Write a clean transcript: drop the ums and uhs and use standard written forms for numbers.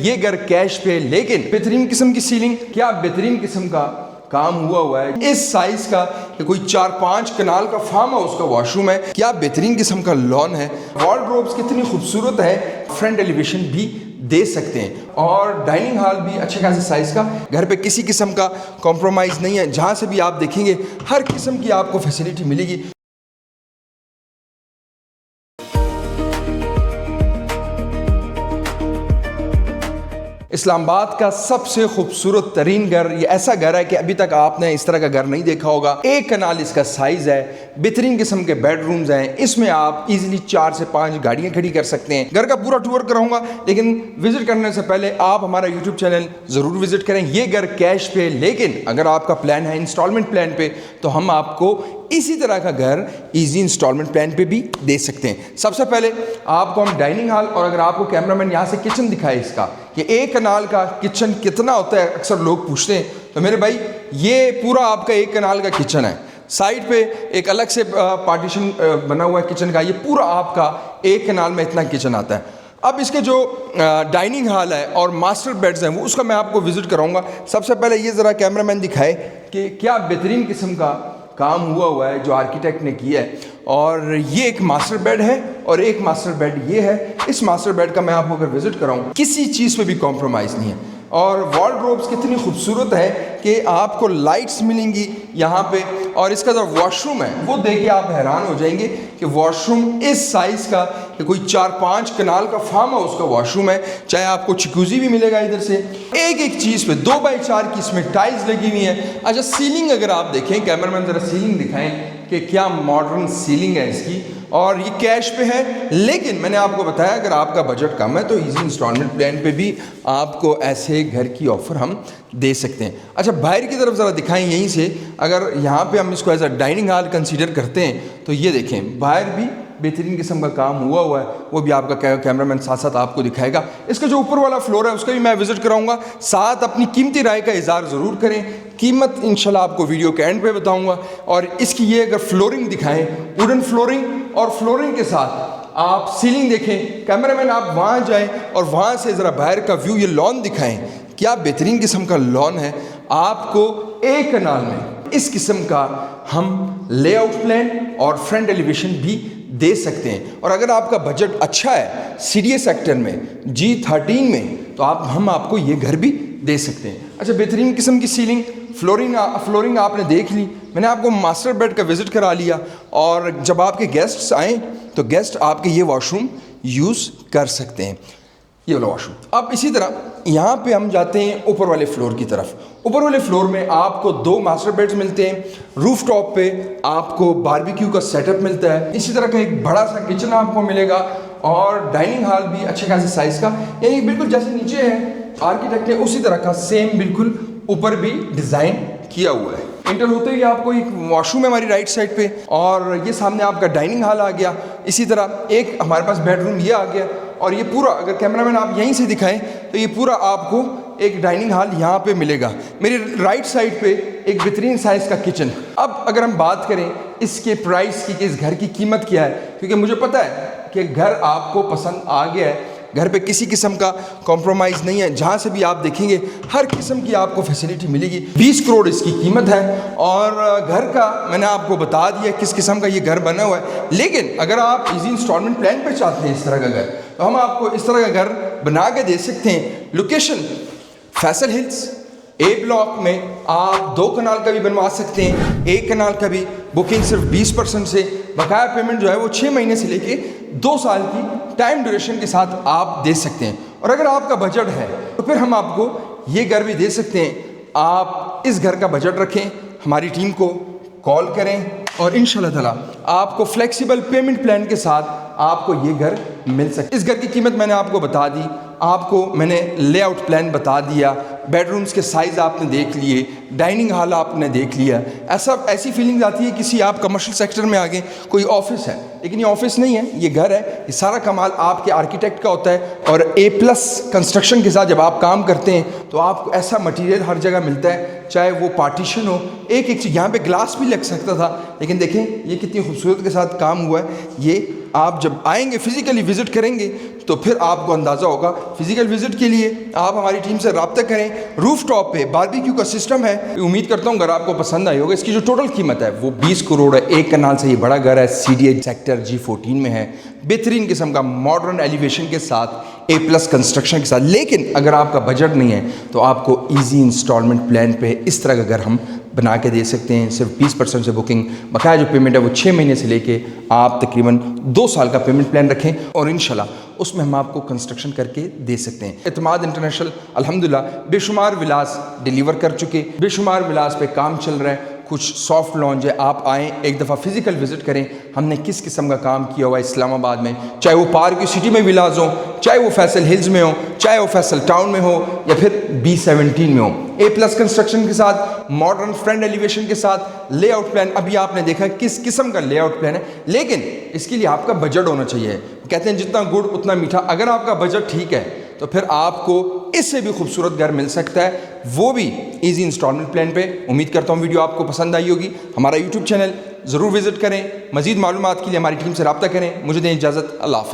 یہ گھر کیش پہ، لیکن بہترین قسم کی سیلنگ، کیا بہترین قسم کا کام ہوا ہے، اس سائز کا کہ کوئی 4-5 کنال کا فارم ہاؤس کا واش روم ہے، کیا بہترین قسم کا لان ہے، وارڈروبس کتنی خوبصورت ہے، فرنٹ ایلیویشن بھی دے سکتے ہیں، اور ڈائننگ ہال بھی اچھے خاصے سائز کا، گھر پہ کسی قسم کا کمپرومائز نہیں ہے، جہاں سے بھی آپ دیکھیں گے ہر قسم کی آپ کو فیسلٹی ملے گی۔ اسلام آباد کا سب سے خوبصورت ترین گھر، یہ ایسا گھر ہے کہ ابھی تک آپ نے اس طرح کا گھر نہیں دیکھا ہوگا۔ 1 کنال اس کا سائز ہے، بہترین قسم کے بیڈ رومز ہیں، اس میں آپ ایزیلی 4 سے 5 گاڑیاں کھڑی کر سکتے ہیں۔ گھر کا پورا ٹور کراؤں گا، لیکن وزٹ کرنے سے پہلے آپ ہمارا یوٹیوب چینل ضرور وزٹ کریں۔ یہ گھر کیش پہ، لیکن اگر آپ کا پلان ہے انسٹالمنٹ پلان پہ، تو ہم آپ کو اسی طرح کا گھر ایزی انسٹالمنٹ پلان پہ بھی دے سکتے ہیں۔ سب سے پہلے آپ کو ہم ڈائننگ ہال، اور اگر آپ کو کیمرہ مین یہاں سے کچن دکھائے اس کا کہ 1 کنال کا کچن کتنا ہوتا ہے، اکثر لوگ پوچھتے ہیں، تو میرے بھائی یہ پورا آپ کا 1 کنال کا کچن ہے۔ سائڈ پہ ایک الگ سے پارٹیشن بنا ہوا ہے کچن کا، یہ پورا آپ کا 1 کنال میں اتنا کچن آتا ہے۔ اب اس کے جو ڈائننگ ہال ہے اور ماسٹر بیڈز ہیں، وہ اس کا میں آپ کو وزٹ کراؤں گا۔ سب سے پہلے یہ ذرا کیمرہ مین دکھائے کہ کیا بہترین قسم کا کام ہوا ہے جو آرکیٹیکٹ نے کیا ہے، اور یہ ایک ماسٹر بیڈ ہے اور ایک ماسٹر بیڈ یہ ہے۔ اس ماسٹر بیڈ کا میں آپ کو اگر وزٹ کراؤں، کسی چیز پہ بھی کمپرومائز نہیں ہے، اور وارڈروبس کتنی خوبصورت ہے کہ آپ کو لائٹس ملیں گی یہاں پہ، اور اس کا جو واش روم ہے وہ دیکھ کے آپ حیران ہو جائیں گے کہ واش روم اس سائز کا کہ کوئی 4-5 کنال کا فارم ہاؤس کا واش روم ہے، چاہے آپ کو چکوزی بھی ملے گا ادھر سے، ایک چیز پہ 2x4 کی اس میں ٹائلز لگی ہوئی ہیں۔ اچھا سیلنگ اگر آپ دیکھیں، کیمرہ مین ذرا سیلنگ دکھائیں کہ کیا ماڈرن سیلنگ ہے اس کی، اور یہ کیش پہ ہے، لیکن میں نے آپ کو بتایا اگر آپ کا بجٹ کم ہے تو ایزی انسٹالمنٹ پلان پہ بھی آپ کو ایسے گھر کی آفر ہم دے سکتے ہیں۔ اچھا باہر کی طرف ذرا دکھائیں یہیں سے، اگر یہاں پہ ہم اس کو as a dining hall consider کرتے ہیں تو یہ دیکھیں باہر بھی بہترین قسم کا کام ہوا ہے، وہ بھی آپ کا کیمرہ مین ساتھ ساتھ آپ کو دکھائے گا۔ اس کا جو اوپر والا فلور ہے اس کا بھی میں وزٹ کراؤں گا، ساتھ اپنی قیمتی رائے کا اظہار ضرور کریں۔ قیمت انشاءاللہ آپ کو ویڈیو کے اینڈ پہ بتاؤں گا، اور اس کی یہ اگر فلورنگ دکھائیں، ووڈن فلورنگ، اور فلورنگ کے ساتھ آپ سیلنگ دیکھیں۔ کیمرہ مین آپ وہاں جائیں اور وہاں سے ذرا باہر کا ویو، یہ لان دکھائیں، کیا بہترین قسم کا لان ہے۔ آپ کو 1 کنال میں اس قسم کا ہم لے آؤٹ پلان اور فرنٹ ایلیویشن بھی دے سکتے ہیں، اور اگر آپ کا بجٹ اچھا ہے CDA سیکٹر میں G13 میں، تو ہم آپ کو یہ گھر بھی دے سکتے ہیں۔ اچھا بہترین قسم کی سیلنگ، فلورنگ آپ نے دیکھ لی، میں نے آپ کو ماسٹر بیڈ کا وزٹ کرا لیا، اور جب آپ کے گیسٹس آئیں تو گیسٹ آپ کے یہ واش روم یوز کر سکتے ہیں، یہ والا واش روم۔ اب اسی طرح یہاں پہ ہم جاتے ہیں اوپر والے فلور کی طرف۔ اوپر والے فلور میں آپ کو 2 ماسٹر بیڈز ملتے ہیں، روف ٹاپ پہ آپ کو باربیکیو کا سیٹ اپ ملتا ہے، اسی طرح کا ایک بڑا سا کچن آپ کو ملے گا، اور ڈائننگ ہال بھی اچھے خاصے سائز کا، یعنی بالکل جیسے نیچے ہے آرکیٹیکٹ نے اسی طرح کا سیم بالکل اوپر بھی ڈیزائن کیا ہوا ہے۔ انٹر ہوتے ہی آپ کو ایک واش روم ہے ہماری رائٹ سائڈ پہ، اور یہ سامنے آپ کا ڈائننگ ہال آ گیا، اسی طرح ایک ہمارے پاس بیڈ روم یہ آ گیا، اور یہ پورا اگر کیمرہ مین آپ یہیں سے دکھائیں تو یہ پورا آپ کو ایک ڈائننگ ہال یہاں پہ ملے گا۔ میری رائٹ سائڈ پہ ایک بہترین سائز کا کچن۔ اب اگر ہم بات کریں اس کے پرائس کی کہ اس گھر کی قیمت کیا ہے، کیونکہ مجھے پتہ ہے کہ گھر آپ کو پسند آ گیا ہے، گھر پہ کسی قسم کا کمپرومائز نہیں ہے، جہاں سے بھی آپ دیکھیں گے ہر قسم کی آپ کو فیسلٹی ملے گی۔ 20 کروڑ اس کی قیمت ہے، اور گھر کا میں نے آپ کو بتا دیا کس قسم کا یہ گھر بنا ہوا ہے، لیکن اگر آپ ایزی انسٹالمنٹ پلان پہ چاہتے ہیں اس طرح کا گھر، تو ہم آپ کو اس طرح کا گھر بنا کے دے سکتے ہیں۔ Location Faisal Hills A block میں، آپ 2 کنال کا بھی بنوا سکتے ہیں، 1 کنال کا بھی۔ بکنگ صرف 20% سے، بقایا پیمنٹ جو ہے وہ 6 مہینے سے لے کے 2 سال کی ٹائم ڈیوریشن کے ساتھ آپ دے سکتے ہیں، اور اگر آپ کا بجٹ ہے تو پھر ہم آپ کو یہ گھر بھی دے سکتے ہیں۔ آپ اس گھر کا بجٹ رکھیں، ہماری ٹیم کو کال کریں، اور انشاءاللہ تعالیٰ آپ کو فلیکسیبل پیمنٹ پلان کے ساتھ آپ کو یہ گھر مل سکتا ہے۔ اس گھر کی قیمت میں نے آپ کو بتا دی، آپ کو میں نے لے آؤٹ پلان بتا دیا، بیڈ رومز کے سائز آپ نے دیکھ لیے, ڈائننگ ہال آپ نے دیکھ لیا, ایسی فیلنگ آتی ہے کسی آپ کمرشل سیکٹر میں آگے کوئی آفس ہے, لیکن یہ آفس نہیں ہے, یہ گھر ہے. یہ سارا کمال آپ کے آرکیٹیکٹ کا ہوتا ہے. اور A+ کنسٹرکشن کے ساتھ جب آپ کام کرتے ہیں تو آپ کو ایسا مٹیریل ہر جگہ ملتا ہے, چاہے وہ پارٹیشن ہو, ایک چیز یہاں پہ گلاس بھی لگ سکتا تھا, لیکن دیکھیں یہ کتنی خوبصورت کے ساتھ کام ہوا ہے. یہ آپ جب آئیں گے فزیکلی وزٹ کریں گے تو پھر آپ کو اندازہ ہوگا. فزیکل وزٹ کے لیے آپ ہماری ٹیم سے رابطہ کریں. روف ٹاپ پہ باربیکیو کا سسٹم ہے. امید کرتا ہوں اگر آپ کو پسند آئی ہوگا. اس کی جو ٹوٹل قیمت ہے وہ 20 کروڑ ہے. ایک کنال سے یہ بڑا گھر ہے, CDA سیکٹر G14 میں ہے, بہترین قسم کا ماڈرن ایلیویشن کے ساتھ, A+ کنسٹرکشن کے ساتھ. لیکن اگر آپ کا بجٹ نہیں ہے تو آپ کو ایزی انسٹالمنٹ پلان پہ اس طرح کا گھر ہم بنا کے دے سکتے ہیں. صرف 20% سے بکنگ, بقایا جو پیمنٹ ہے وہ 6 مہینے سے لے کے آپ تقریباً 2 سال کا پیمنٹ پلان رکھیں, اور انشاءاللہ اس میں ہم آپ کو کنسٹرکشن کر کے دے سکتے ہیں. اعتماد انٹرنیشنل الحمدللہ بے شمار ولاس ڈیلیور کر چکے, بے شمار ولاس پہ کام چل رہا ہے. کچھ سافٹ لانچ ہے, آپ آئیں ایک دفعہ فزیکل وزٹ کریں. ہم نے کس قسم کا کام کیا ہوا ہے اسلام آباد میں, چاہے وہ پارک سٹی میں ولاز ہوں, چاہے وہ فیصل ہلز میں ہوں, چاہے وہ فیصل ٹاؤن میں ہو, یا پھر B17 میں ہو. A+ کنسٹرکشن کے ساتھ, ماڈرن فرنٹ ایلیویشن کے ساتھ, لے آؤٹ پلان ابھی آپ نے دیکھا کس قسم کا لے آؤٹ پلان ہے. لیکن اس کے لیے آپ کا بجٹ ہونا چاہیے. کہتے ہیں جتنا گڑ اتنا میٹھا. اگر آپ کا بجٹ ٹھیک ہے تو پھر آپ کو اس سے بھی خوبصورت گھر مل سکتا ہے, وہ بھی ایزی انسٹالمنٹ پلان پہ. امید کرتا ہوں ویڈیو آپ کو پسند آئی ہوگی. ہمارا YouTube چینل ضرور وزٹ کریں. مزید معلومات کے لیے ہماری ٹیم سے رابطہ کریں. مجھے دیں اجازت. اللہ حافظ.